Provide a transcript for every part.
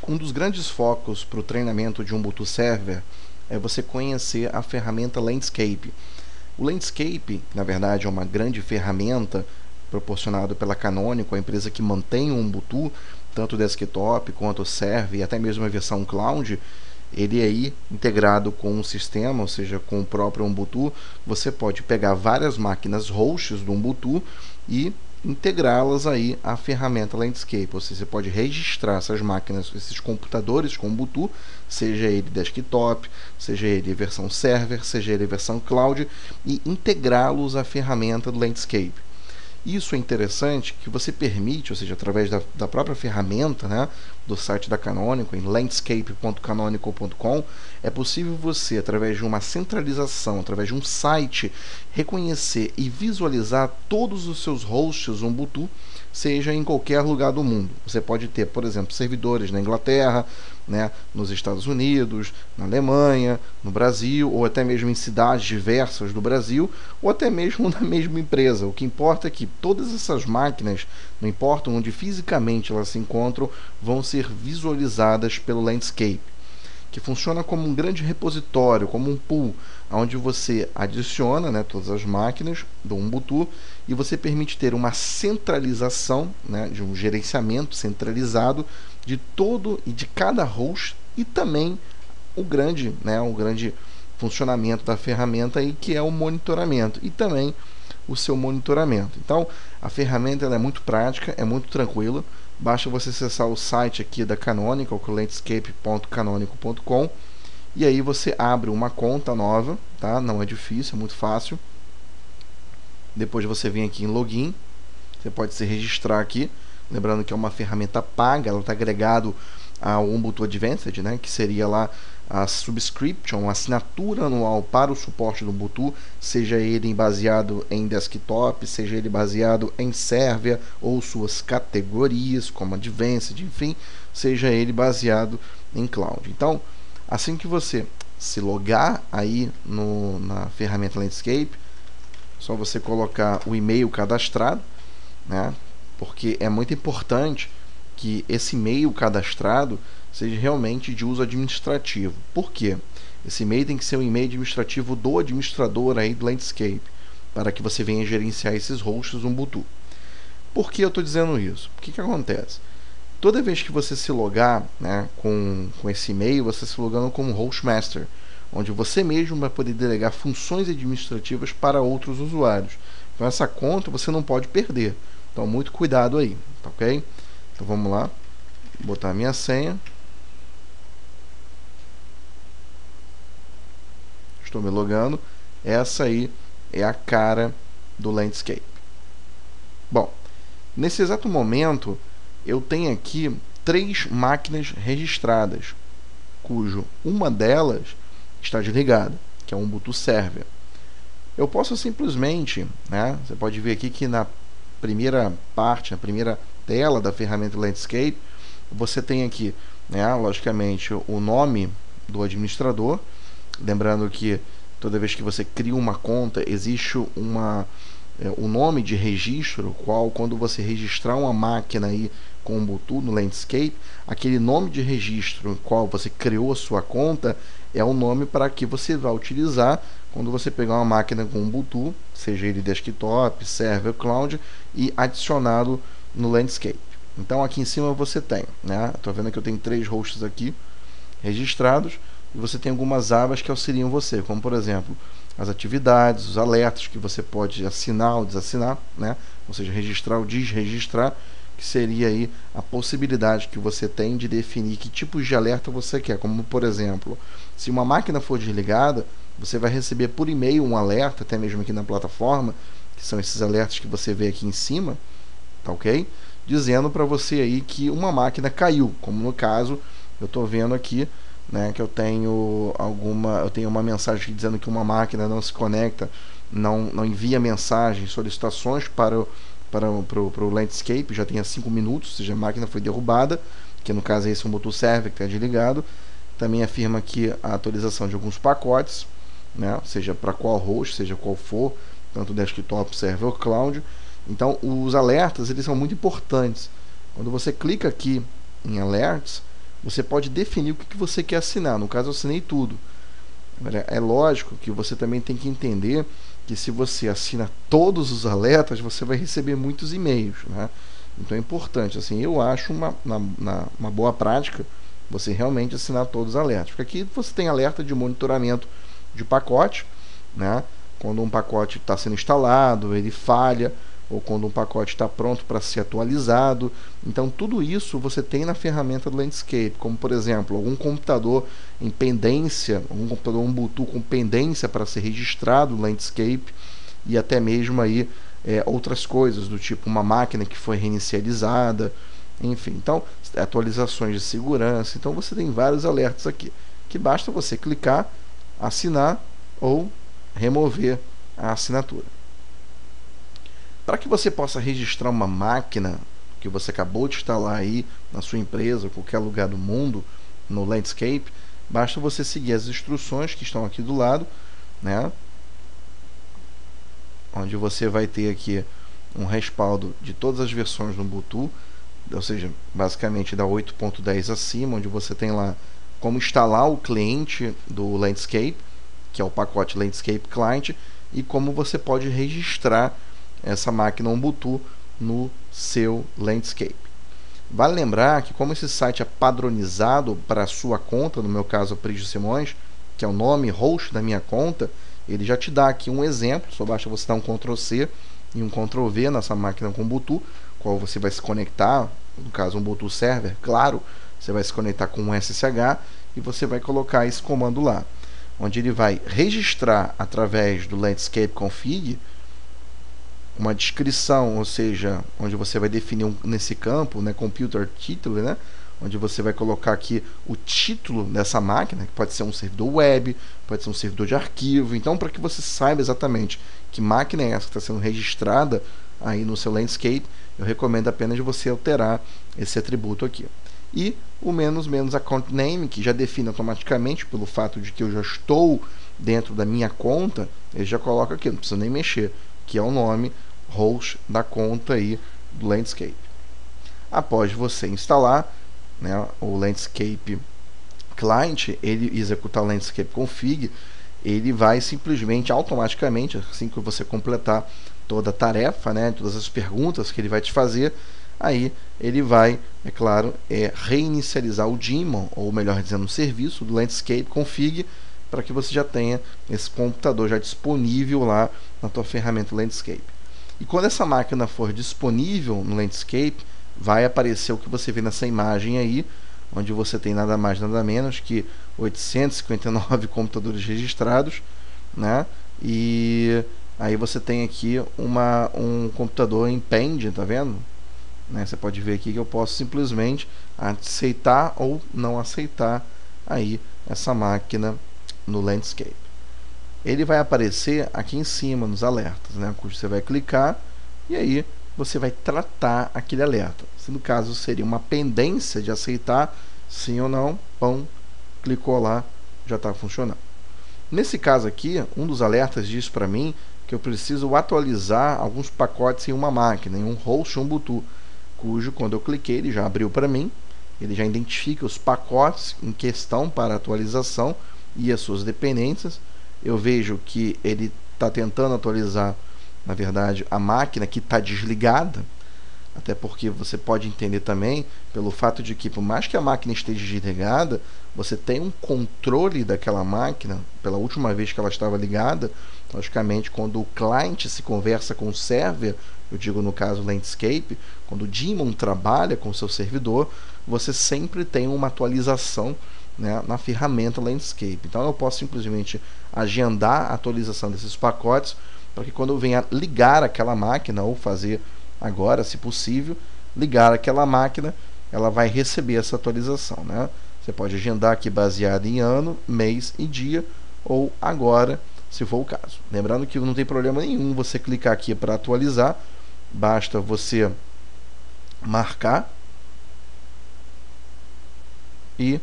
Um dos grandes focos para o treinamento de um Ubuntu Server é você conhecer a ferramenta Landscape. O Landscape, na verdade, é uma grande ferramenta proporcionada pela Canonical, a empresa que mantém o Ubuntu, tanto desktop quanto server e até mesmo a versão cloud. Ele aí integrado com o sistema, ou seja, com o próprio Ubuntu, você pode pegar várias máquinas hosts do Ubuntu e integrá-las aí à ferramenta Landscape. Ou seja, você pode registrar essas máquinas, esses computadores com Ubuntu, seja ele desktop, seja ele versão server, seja ele versão cloud, e integrá-los à ferramenta do Landscape. Isso é interessante que você permite, ou seja, através da própria ferramenta, né, do site da Canonical, em landscape.canonical.com, é possível você, através de uma centralização, através de um site, reconhecer e visualizar todos os seus hosts Ubuntu, seja em qualquer lugar do mundo. Você pode ter, por exemplo, servidores na Inglaterra, né, nos Estados Unidos, na Alemanha, no Brasil, ou até mesmo em cidades diversas do Brasil, ou até mesmo na mesma empresa. O que importa é que todas essas máquinas, não importa onde fisicamente elas se encontram, vão ser visualizadas pelo Landscape, que funciona como um grande repositório, como um pool, onde você adiciona, né, todas as máquinas do Ubuntu e você permite ter uma centralização, né, de um gerenciamento centralizado de todo e de cada host, e também o grande funcionamento da ferramenta aí, que é o monitoramento e também o seu monitoramento. Então a ferramenta ela é muito prática, é muito tranquila. Basta você acessar o site aqui da Canonical, landscape.canonical.com, e aí você abre uma conta nova, tá? Não é difícil, é muito fácil. Depois você vem aqui em login, você pode se registrar aqui, lembrando que é uma ferramenta paga, ela está agregado ao Ubuntu Advanced, né? Que seria lá a subscription, a assinatura anual para o suporte do Ubuntu, seja ele baseado em desktop, seja ele baseado em server ou suas categorias, como Advanced, enfim, seja ele baseado em cloud. Então, assim que você se logar aí na ferramenta Landscape, só você colocar o e-mail cadastrado, né? Porque é muito importante que esse e-mail cadastrado seja realmente de uso administrativo. Por quê? Esse e-mail tem que ser um e-mail administrativo do administrador aí do Landscape, para que você venha gerenciar esses hosts do Ubuntu. Por que eu estou dizendo isso? O que acontece? Toda vez que você se logar, né, com esse e-mail, você se logando como Hostmaster, onde você mesmo vai poder delegar funções administrativas para outros usuários. Então essa conta você não pode perder. Então muito cuidado aí, tá ok? Então vamos lá, vou botar a minha senha. Estou me logando. Essa aí é a cara do Landscape. Bom, nesse exato momento eu tenho aqui 3 máquinas registradas, cujo uma delas está desligada, que é um Ubuntu Server. Eu posso simplesmente, né, você pode ver aqui que na primeira parte, na primeira tela da ferramenta Landscape, você tem aqui, né, logicamente, o nome do administrador. Lembrando que toda vez que você cria uma conta, existe o nome de registro, qual quando você registrar uma máquina aí com o Ubuntu no Landscape, aquele nome de registro qual você criou a sua conta é o nome para que você vai utilizar quando você pegar uma máquina com Ubuntu, seja ele desktop, server, cloud, e adicioná-lo no Landscape. Então aqui em cima você tem, né? Estou vendo que eu tenho 3 hosts aqui registrados, e você tem algumas abas que auxiliam você, como por exemplo as atividades, os alertas que você pode assinar ou desassinar, né? Ou seja, registrar ou desregistrar, que seria aí a possibilidade que você tem de definir que tipos de alerta você quer. Como por exemplo, se uma máquina for desligada, você vai receber por e-mail um alerta, até mesmo aqui na plataforma, que são esses alertas que você vê aqui em cima, tá ok? Dizendo para você aí que uma máquina caiu, como no caso eu estou vendo aqui, né, que eu tenho uma mensagem dizendo que uma máquina não se conecta, não envia mensagens, solicitações para o Landscape, já tem 5 minutos, ou seja, a máquina foi derrubada, que no caso é esse Ubuntu Server que está desligado. Também afirma aqui a atualização de alguns pacotes, né, seja para qual host, seja qual for, tanto desktop, server ou cloud. Então os alertas eles são muito importantes. Quando você clica aqui em alerts, você pode definir o que você quer assinar. No caso, eu assinei tudo. É lógico que você também tem que entender que se você assina todos os alertas, você vai receber muitos e-mails, né? Então é importante, assim, eu acho uma boa prática você realmente assinar todos os alertas. Porque aqui você tem alerta de monitoramento de pacote, né? Quando um pacote está sendo instalado, ele falha, ou quando um pacote está pronto para ser atualizado. Então tudo isso você tem na ferramenta do Landscape, como por exemplo, algum computador em pendência, um computador Ubuntu com pendência para ser registrado no Landscape, e até mesmo aí outras coisas do tipo uma máquina que foi reinicializada, enfim, então atualizações de segurança. Então você tem vários alertas aqui, que basta você clicar, assinar ou remover a assinatura. Para que você possa registrar uma máquina que você acabou de instalar aí na sua empresa ou qualquer lugar do mundo no Landscape, basta você seguir as instruções que estão aqui do lado, né? Onde você vai ter aqui um respaldo de todas as versões do Ubuntu, ou seja, basicamente da 8.10 acima, onde você tem lá como instalar o cliente do Landscape, que é o pacote Landscape Client, e como você pode registrar essa máquina Ubuntu no seu Landscape. Vale lembrar que como esse site é padronizado para a sua conta, no meu caso Prígio Simões, que é o nome host da minha conta, ele já te dá aqui um exemplo, só basta você dar um Ctrl+C e um Ctrl+V nessa máquina com Ubuntu, qual você vai se conectar, no caso um Ubuntu Server, claro, você vai se conectar com um SSH e você vai colocar esse comando lá, onde ele vai registrar através do Landscape Config uma descrição, ou seja, onde você vai definir nesse campo, né, Computer Title, né, onde você vai colocar aqui o título dessa máquina, que pode ser um servidor web, pode ser um servidor de arquivo. Então, para que você saiba exatamente que máquina é essa que está sendo registrada aí no seu Landscape, eu recomendo apenas você alterar esse atributo aqui. E o menos account name, que já define automaticamente, pelo fato de que eu já estou dentro da minha conta, ele já coloca aqui, não precisa nem mexer, que é o nome host da conta aí do Landscape. Após você instalar, né, o Landscape Client, ele executar o Landscape Config, ele vai simplesmente, automaticamente, assim que você completar toda a tarefa, né, todas as perguntas que ele vai te fazer, aí ele vai, é claro, reinicializar o daemon, ou melhor dizendo, o serviço do Landscape Config, para que você já tenha esse computador já disponível lá na tua ferramenta Landscape. E quando essa máquina for disponível no Landscape, vai aparecer o que você vê nessa imagem aí, onde você tem nada mais nada menos que 859 computadores registrados, né? E aí você tem aqui um computador em pending, tá vendo? Né? Você pode ver aqui que eu posso simplesmente aceitar ou não aceitar aí essa máquina no Landscape. Ele vai aparecer aqui em cima nos alertas, né? Você vai clicar e aí você vai tratar aquele alerta. Se no caso seria uma pendência de aceitar sim ou não, pão, clicou lá, já está funcionando. Nesse caso aqui, um dos alertas diz para mim que eu preciso atualizar alguns pacotes em uma máquina, em um host Ubuntu, cujo quando eu cliquei ele já abriu para mim, ele já identifica os pacotes em questão para atualização e as suas dependências. Eu vejo que ele está tentando atualizar, na verdade, a máquina que está desligada, até porque você pode entender também pelo fato de que, por mais que a máquina esteja desligada, você tem um controle daquela máquina pela última vez que ela estava ligada. Logicamente, quando o cliente se conversa com o server, eu digo no caso Landscape, quando o daemon trabalha com o seu servidor, você sempre tem uma atualização, né, na ferramenta Landscape. Então eu posso simplesmente agendar a atualização desses pacotes para que quando eu venha ligar aquela máquina, ou fazer agora, se possível, ligar aquela máquina, ela vai receber essa atualização, né? Você pode agendar aqui baseado em ano, mês e dia, ou agora, se for o caso. Lembrando que não tem problema nenhum você clicar aqui para atualizar, basta você marcar e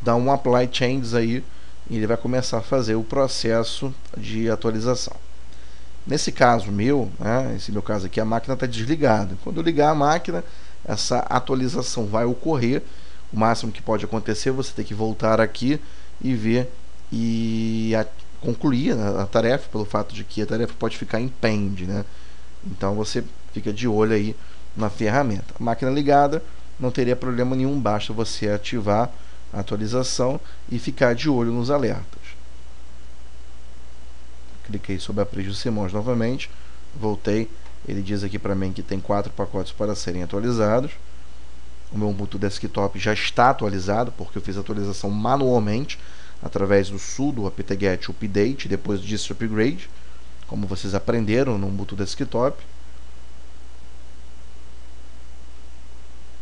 dar um apply changes aí, e ele vai começar a fazer o processo de atualização. Nesse caso meu, né, esse meu caso aqui, a máquina está desligada. Quando eu ligar a máquina, essa atualização vai ocorrer. O máximo que pode acontecer é você ter que voltar aqui e ver e concluir a tarefa, pelo fato de que a tarefa pode ficar em pend, né? Então você fica de olho aí na ferramenta. A máquina ligada, não teria problema nenhum, basta você ativar a atualização e ficar de olho nos alertas. Cliquei sobre a Prígio Simões novamente, voltei, ele diz aqui para mim que tem 4 pacotes para serem atualizados. O meu Ubuntu Desktop já está atualizado, porque eu fiz a atualização manualmente, através do sudo apt-get update, depois disso upgrade, como vocês aprenderam no Ubuntu Desktop.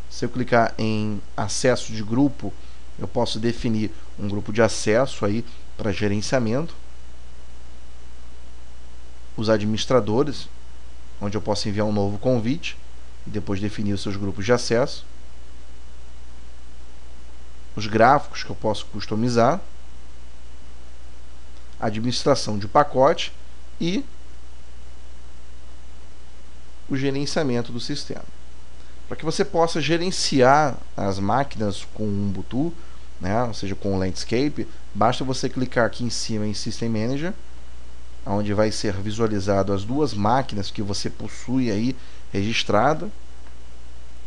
Se eu clicar em acesso de grupo, eu posso definir um grupo de acesso aí para gerenciamento. Os administradores, onde eu posso enviar um novo convite e depois definir os seus grupos de acesso. Os gráficos que eu posso customizar. Administração de pacote e o gerenciamento do sistema. Para que você possa gerenciar as máquinas com o Ubuntu, né, ou seja, com o Landscape, basta você clicar aqui em cima em System Manager, onde vai ser visualizado as duas máquinas que você possui aí registrada.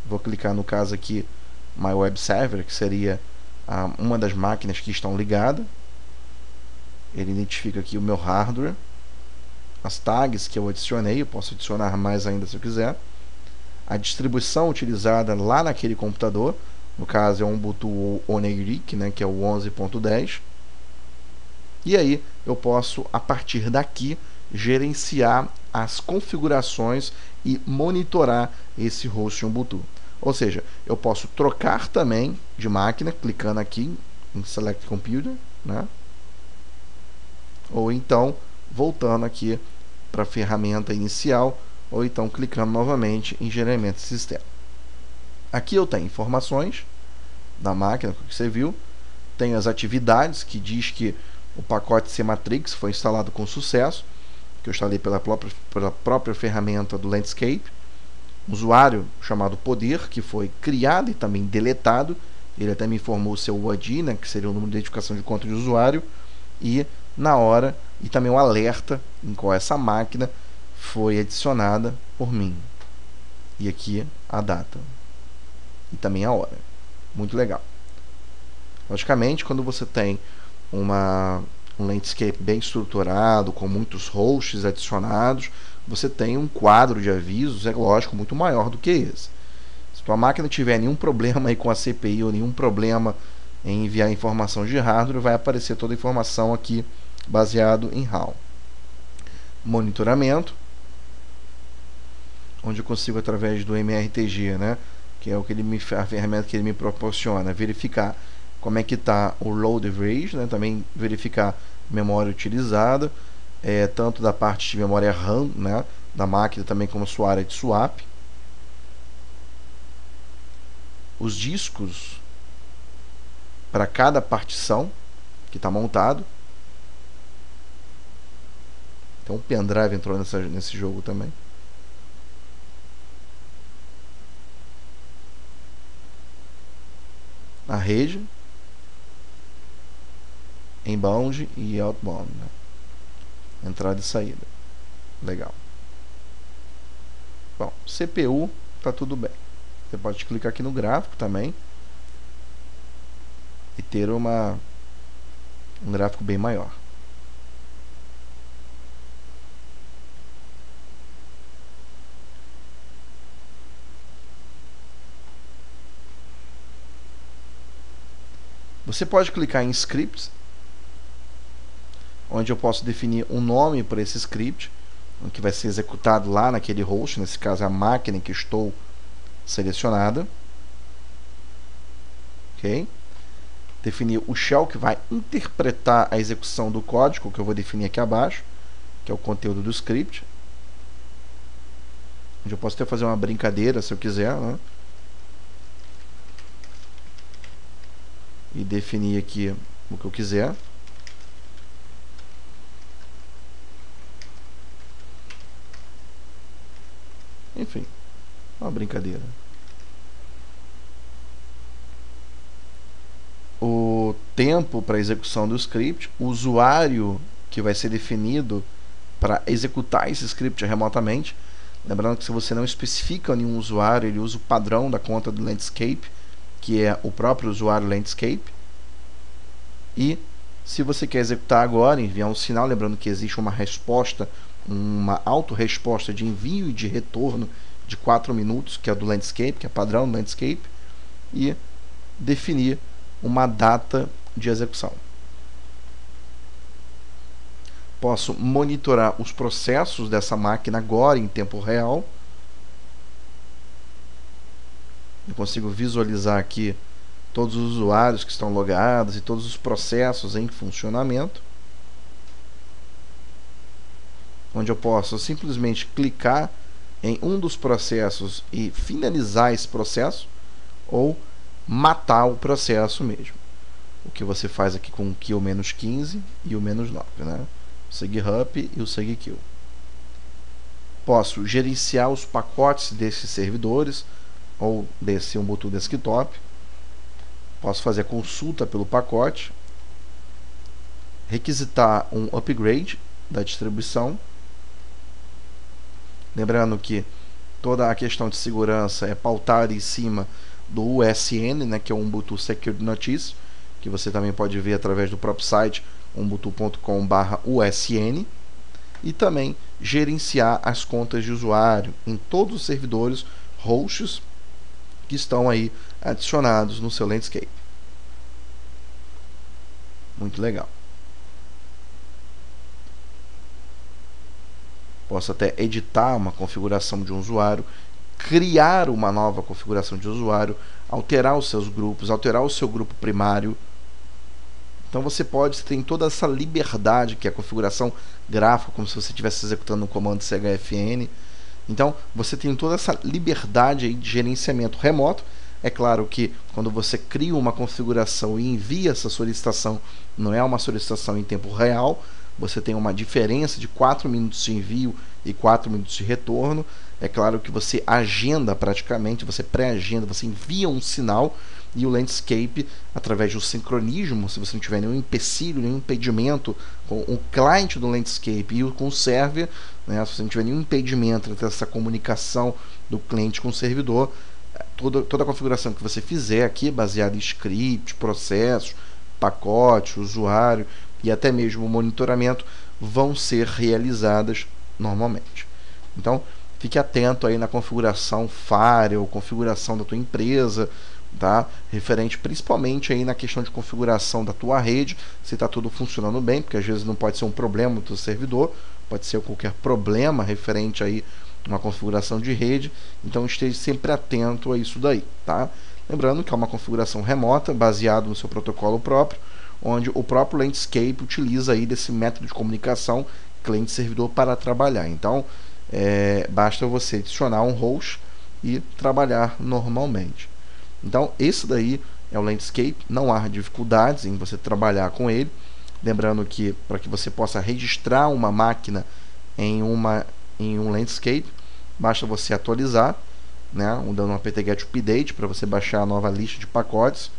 Vou clicar no caso aqui My Web Server, que seria uma das máquinas que estão ligadas. Ele identifica aqui o meu hardware, as tags que eu adicionei, eu posso adicionar mais ainda se eu quiser. A distribuição utilizada lá naquele computador, no caso é um Ubuntu Oneirik, né, que é o 11.10. E aí eu posso, a partir daqui, gerenciar as configurações e monitorar esse host Ubuntu. Ou seja, eu posso trocar também de máquina, clicando aqui em Select Computer, né? Ou então voltando aqui para a ferramenta inicial, ou então clicando novamente em gerenciamento de sistema. Aqui eu tenho informações da máquina que você viu, tenho as atividades que diz que o pacote C-Matrix foi instalado com sucesso, que eu instalei pela própria ferramenta do Landscape. Usuário chamado Poder, que foi criado e também deletado. Ele até me informou o seu UID, né, que seria o número de identificação de conta de usuário, e na hora, e também um alerta em qual essa máquina foi adicionada por mim. E aqui a data. E também a hora. Muito legal. Logicamente, quando você tem um landscape bem estruturado, com muitos hosts adicionados, você tem um quadro de avisos, é lógico, muito maior do que esse. Se tua máquina tiver nenhum problema aí com a CPI ou nenhum problema em enviar informação de hardware, vai aparecer toda a informação aqui baseado em RAW. Monitoramento, onde eu consigo, através do MRTG, né, que é o que a ferramenta que ele me proporciona, verificar como é que está o load average, né, também verificar memória utilizada, tanto da parte de memória RAM, né, da máquina, também como sua área de swap. Os discos para cada partição que está montado. Então o pendrive entrou nesse jogo também. A rede, inbound e outbound, né? Entrada e saída. Legal. Bom, CPU tá tudo bem. Você pode clicar aqui no gráfico também e ter um gráfico bem maior. Você pode clicar em Scripts, onde eu posso definir um nome para esse script, que vai ser executado lá naquele host, nesse caso é a máquina em que estou selecionada. Ok? Definir o shell que vai interpretar a execução do código, que eu vou definir aqui abaixo, que é o conteúdo do script. Onde eu posso até fazer uma brincadeira se eu quiser, né? E definir aqui o que eu quiser. Enfim, uma brincadeira. o tempo para execução do script, o usuário que vai ser definido para executar esse script remotamente. Lembrando que se você não especifica nenhum usuário, ele usa o padrão da conta do Landscape, que é o próprio usuário Landscape. E se você quer executar agora, enviar um sinal, lembrando que existe uma resposta, uma auto-resposta de envio e de retorno de 4 minutos, que é do Landscape, que é padrão do Landscape, e definir uma data de execução. Posso monitorar os processos dessa máquina agora em tempo real. Eu consigo visualizar aqui todos os usuários que estão logados e todos os processos em funcionamento, onde eu posso simplesmente clicar em um dos processos e finalizar esse processo, ou matar o processo mesmo. O que você faz aqui com o kill -15 e o -9, né? O SIGHUP e o SIGKILL. Posso gerenciar os pacotes desses servidores ou desse Ubuntu Desktop. Posso fazer a consulta pelo pacote, requisitar um upgrade da distribuição. Lembrando que toda a questão de segurança é pautada em cima do USN, né, que é o Ubuntu Security Notice, que você também pode ver através do próprio site ubuntu.com/USN, e também gerenciar as contas de usuário em todos os servidores hosts que estão aí adicionados no seu Landscape. Muito legal. Posso até editar uma configuração de um usuário, criar uma nova configuração de usuário, alterar os seus grupos, alterar o seu grupo primário. Então você tem toda essa liberdade, que é a configuração gráfica, como se você estivesse executando um comando CHFN. Então você tem toda essa liberdade aí de gerenciamento remoto. É claro que quando você cria uma configuração e envia essa solicitação, não é uma solicitação em tempo real, você tem uma diferença de 4 minutos de envio e 4 minutos de retorno. É claro que você agenda praticamente, você pré-agenda, você envia um sinal, e o Landscape, através do sincronismo, se você não tiver nenhum empecilho, nenhum impedimento com o cliente do Landscape e com o server, né, se você não tiver nenhum impedimento entre essa comunicação do cliente com o servidor, toda a configuração que você fizer aqui, baseada em script, processos, pacote, usuário e até mesmo o monitoramento, vão ser realizadas normalmente. Então, fique atento aí na configuração firewall, configuração da tua empresa, tá? Referente principalmente aí na questão de configuração da tua rede, se está tudo funcionando bem, porque às vezes não pode ser um problema do teu servidor, pode ser qualquer problema referente aí uma configuração de rede. Então esteja sempre atento a isso daí, tá? Lembrando que é uma configuração remota, baseado no seu protocolo próprio, onde o próprio Landscape utiliza aí desse método de comunicação cliente-servidor para trabalhar. Então basta você adicionar um host e trabalhar normalmente. Então esse daí é o Landscape, não há dificuldades em você trabalhar com ele. Lembrando que para que você possa registrar uma máquina em um Landscape, basta você atualizar, né, dando um apt-get update para você baixar a nova lista de pacotes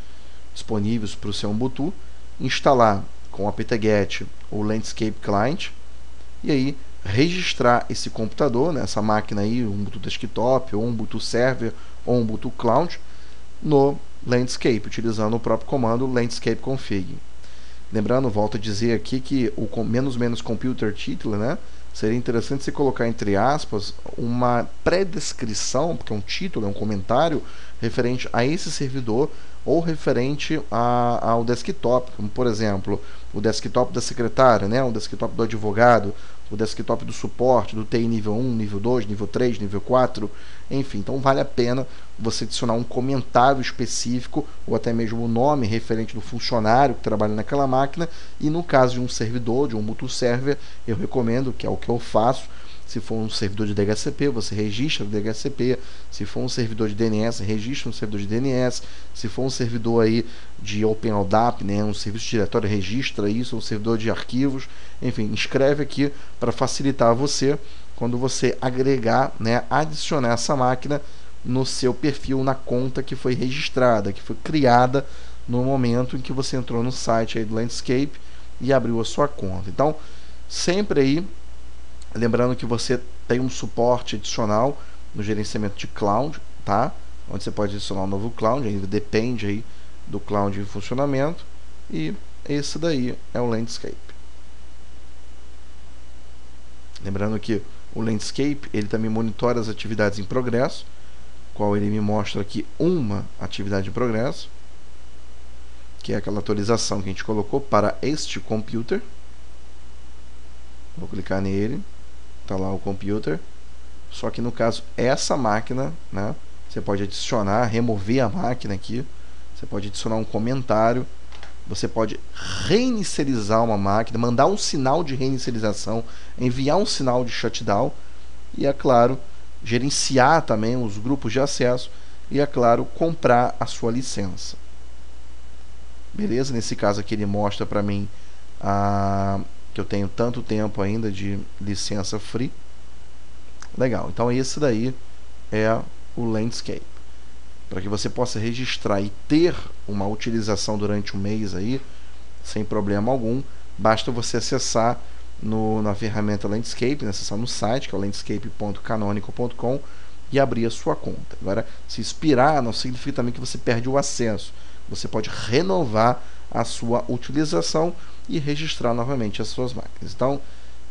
disponíveis para o seu Ubuntu, instalar com o apt-get o Landscape Client, e aí registrar esse computador, né, essa máquina aí, um Ubuntu Desktop, ou um Ubuntu Server, ou um Ubuntu Cloud, no Landscape, utilizando o próprio comando landscape config. Lembrando, volto a dizer aqui que o menos computer title, né, seria interessante você colocar entre aspas uma pré-descrição, porque é um título, é um comentário referente a esse servidor ou referente ao desktop, como por exemplo o desktop da secretária, né, o desktop do advogado, o desktop do suporte, do TI nível 1, nível 2, nível 3, nível 4, enfim. Então vale a pena você adicionar um comentário específico ou até mesmo o nome referente do funcionário que trabalha naquela máquina. E no caso de um servidor, de um Ubuntu Server, eu recomendo, que é o que eu faço, se for um servidor de DHCP, você registra o DHCP. Se for um servidor de DNS, registra um servidor de DNS. Se for um servidor aí de OpenLDAP, né, um serviço diretório, registra isso, um servidor de arquivos. Enfim, escreve aqui para facilitar você quando você agregar, né, adicionar essa máquina no seu perfil, na conta que foi registrada, que foi criada no momento em que você entrou no site aí do Landscape e abriu a sua conta. Então, sempre aí, lembrando que você tem um suporte adicional no gerenciamento de cloud, tá? Onde você pode adicionar um novo cloud, ainda depende aí do cloud em funcionamento, e esse daí é o Landscape. Lembrando que o Landscape, ele também monitora as atividades em progresso, qual ele me mostra aqui uma atividade em progresso, que é aquela atualização que a gente colocou para este computer. Vou clicar nele, tá lá o computer. Só que no caso, essa máquina, né, você pode adicionar, remover a máquina aqui, você pode adicionar um comentário, você pode reinicializar uma máquina, mandar um sinal de reinicialização, enviar um sinal de shutdown e, é claro, gerenciar também os grupos de acesso e, é claro, comprar a sua licença. Beleza? Nesse caso aqui ele mostra para mim que eu tenho tanto tempo ainda de licença free. Legal, então esse daí é o Landscape. Para que você possa registrar e ter uma utilização durante um mês aí, sem problema algum, basta você acessar na ferramenta Landscape, acessar no site, que é o landscape.canonical.com, e abrir a sua conta. Agora, se expirar não significa também que você perde o acesso. Você pode renovar a sua utilização e registrar novamente as suas máquinas. Então,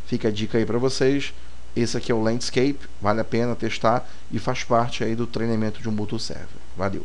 fica a dica aí para vocês. Esse aqui é o Landscape, vale a pena testar e faz parte aí do treinamento de Ubuntu Server. Valeu!